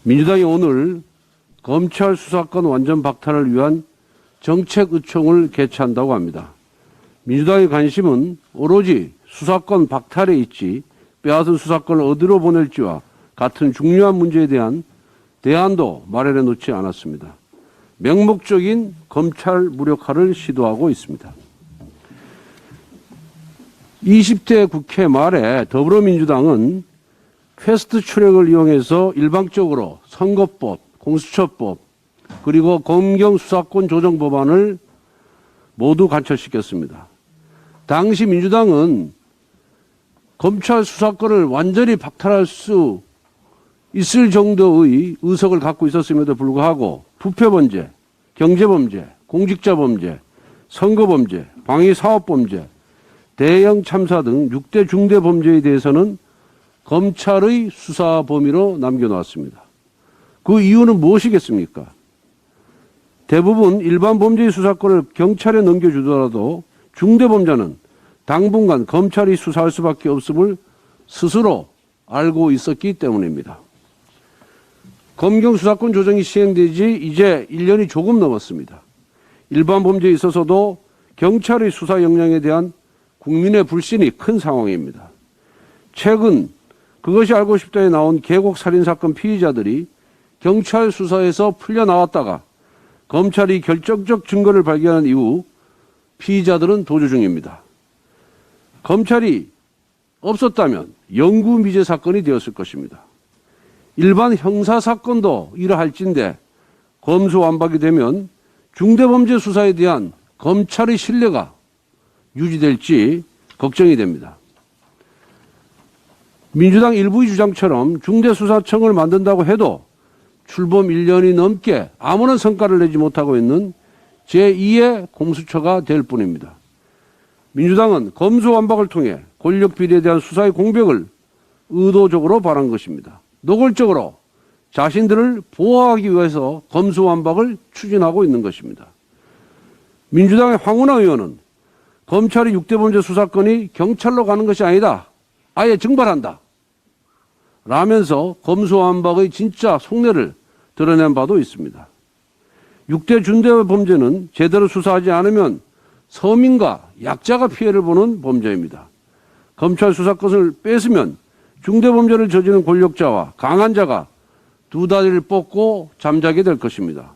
민주당이 오늘 검찰 수사권 완전 박탈을 위한 정책 의총을 개최한다고 합니다. 민주당의 관심은 오로지 수사권 박탈에 있지 빼앗은 수사권을 어디로 보낼지와 같은 중요한 문제에 대한 대안도 마련해 놓지 않았습니다. 맹목적인 검찰 무력화를 시도하고 있습니다. 20대 국회 말에 더불어민주당은 패스트 트랙을 이용해서 일방적으로 선거법, 공수처법, 그리고 검경 수사권 조정 법안을 모두 간철시켰습니다. 당시 민주당은 검찰 수사권을 완전히 박탈할 수 있을 정도의 의석을 갖고 있었음에도 불구하고 부패범죄, 경제범죄, 공직자범죄, 선거범죄, 방위사업범죄, 대형 참사 등 6대 중대범죄에 대해서는 검찰의 수사 범위로 남겨놓았습니다. 그 이유는 무엇이겠습니까? 대부분 일반 범죄의 수사권을 경찰에 넘겨주더라도 중대범죄는 당분간 검찰이 수사할 수밖에 없음을 스스로 알고 있었기 때문입니다. 검경 수사권 조정이 시행되지 이제 1년이 조금 넘었습니다. 일반 범죄에 있어서도 경찰의 수사 역량에 대한 국민의 불신이 큰 상황입니다. 최근 그것이 알고 싶다에 나온 계곡 살인사건 피의자들이 경찰 수사에서 풀려나왔다가 검찰이 결정적 증거를 발견한 이후 피의자들은 도주 중입니다. 검찰이 없었다면 영구미제 사건이 되었을 것입니다. 일반 형사사건도 이러할진데 검수완박이 되면 중대범죄 수사에 대한 검찰의 신뢰가 유지될지 걱정이 됩니다. 민주당 일부의 주장처럼 중대수사청을 만든다고 해도 출범 1년이 넘게 아무런 성과를 내지 못하고 있는 제2의 공수처가 될 뿐입니다. 민주당은 검수완박을 통해 권력비리에 대한 수사의 공백을 의도적으로 바란 것입니다. 노골적으로 자신들을 보호하기 위해서 검수완박을 추진하고 있는 것입니다. 민주당의 황운하 의원은 검찰의 6대 범죄 수사권이 경찰로 가는 것이 아니다. 아예 증발한다. 라면서 검수완박의 진짜 속내를 드러낸 바도 있습니다. 6대 중대범죄는 제대로 수사하지 않으면 서민과 약자가 피해를 보는 범죄입니다. 검찰 수사권을 뺏으면 중대범죄를 저지른 권력자와 강한 자가 두 다리를 뻗고 잠자게 될 것입니다.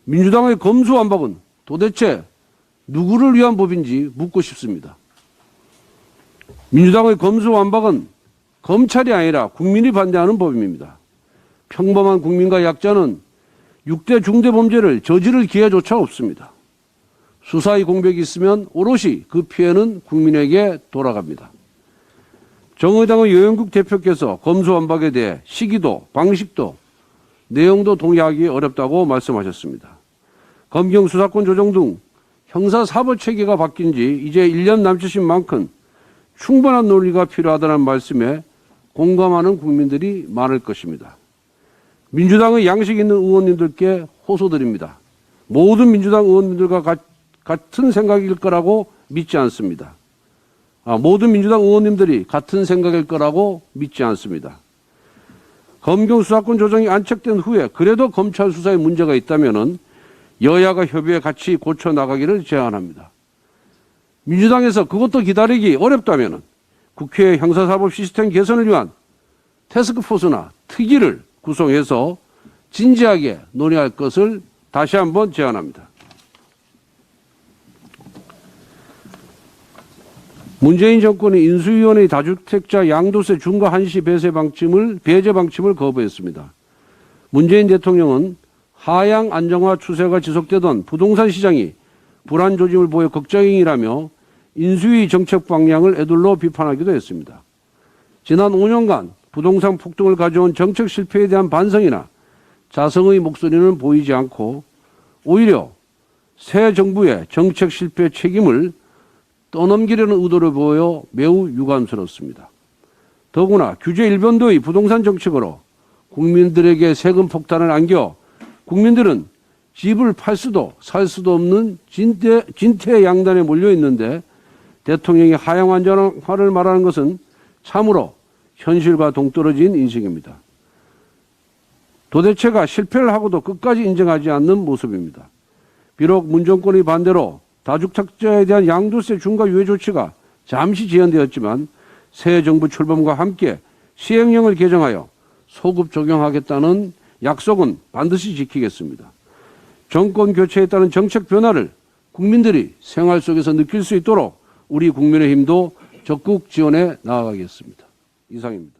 민주당의 검수완박은 도대체 누구를 위한 법인지 묻고 싶습니다. 민주당의 검수완박은 검찰이 아니라 국민이 반대하는 법입니다. 평범한 국민과 약자는 6대 중대범죄를 저지를 기회조차 없습니다. 수사의 공백이 있으면 오롯이 그 피해는 국민에게 돌아갑니다. 정의당의 여영국 대표께서 검수완박에 대해 시기도 방식도 내용도 동의하기 어렵다고 말씀하셨습니다. 검경 수사권 조정 등 형사사법체계가 바뀐 지 이제 1년 남짓인 만큼 충분한 논의가 필요하다는 말씀에 공감하는 국민들이 많을 것입니다. 민주당의 양식 있는 의원님들께 호소드립니다. 모든 민주당 의원님들과 같은 생각일 거라고 믿지 않습니다. 모든 민주당 의원님들이 같은 생각일 거라고 믿지 않습니다. 검경 수사권 조정이 안착된 후에 그래도 검찰 수사에 문제가 있다면 여야가 협의해 같이 고쳐나가기를 제안합니다. 민주당에서 그것도 기다리기 어렵다면 국회 형사사법 시스템 개선을 위한 태스크포스나 특위를 구성해서 진지하게 논의할 것을 다시 한번 제안합니다. 문재인 정권이 인수위원회의 다주택자 양도세 중과 한시 배제 방침을 거부했습니다. 문재인 대통령은 하향 안정화 추세가 지속되던 부동산 시장이 불안 조짐을 보여 걱정이라며 인수위 정책 방향을 에둘러 비판하기도 했습니다. 지난 5년간 부동산 폭등을 가져온 정책 실패에 대한 반성이나 자성의 목소리는 보이지 않고 오히려 새 정부의 정책 실패 책임을 떠넘기려는 의도를 보여 매우 유감스럽습니다. 더구나 규제 일변도의 부동산 정책으로 국민들에게 세금 폭탄을 안겨 국민들은 집을 팔 수도 살 수도 없는 진퇴양난에 몰려 있는데 대통령이 하향 안정화를 말하는 것은 참으로 현실과 동떨어진 인식입니다. 도대체가 실패를 하고도 끝까지 인정하지 않는 모습입니다. 비록 문정권의 반대로 다주택자에 대한 양도세 중과 유예 조치가 잠시 지연되었지만 새 정부 출범과 함께 시행령을 개정하여 소급 적용하겠다는 약속은 반드시 지키겠습니다. 정권 교체에 따른 정책 변화를 국민들이 생활 속에서 느낄 수 있도록 우리 국민의힘도 적극 지원해 나아가겠습니다. 이상입니다.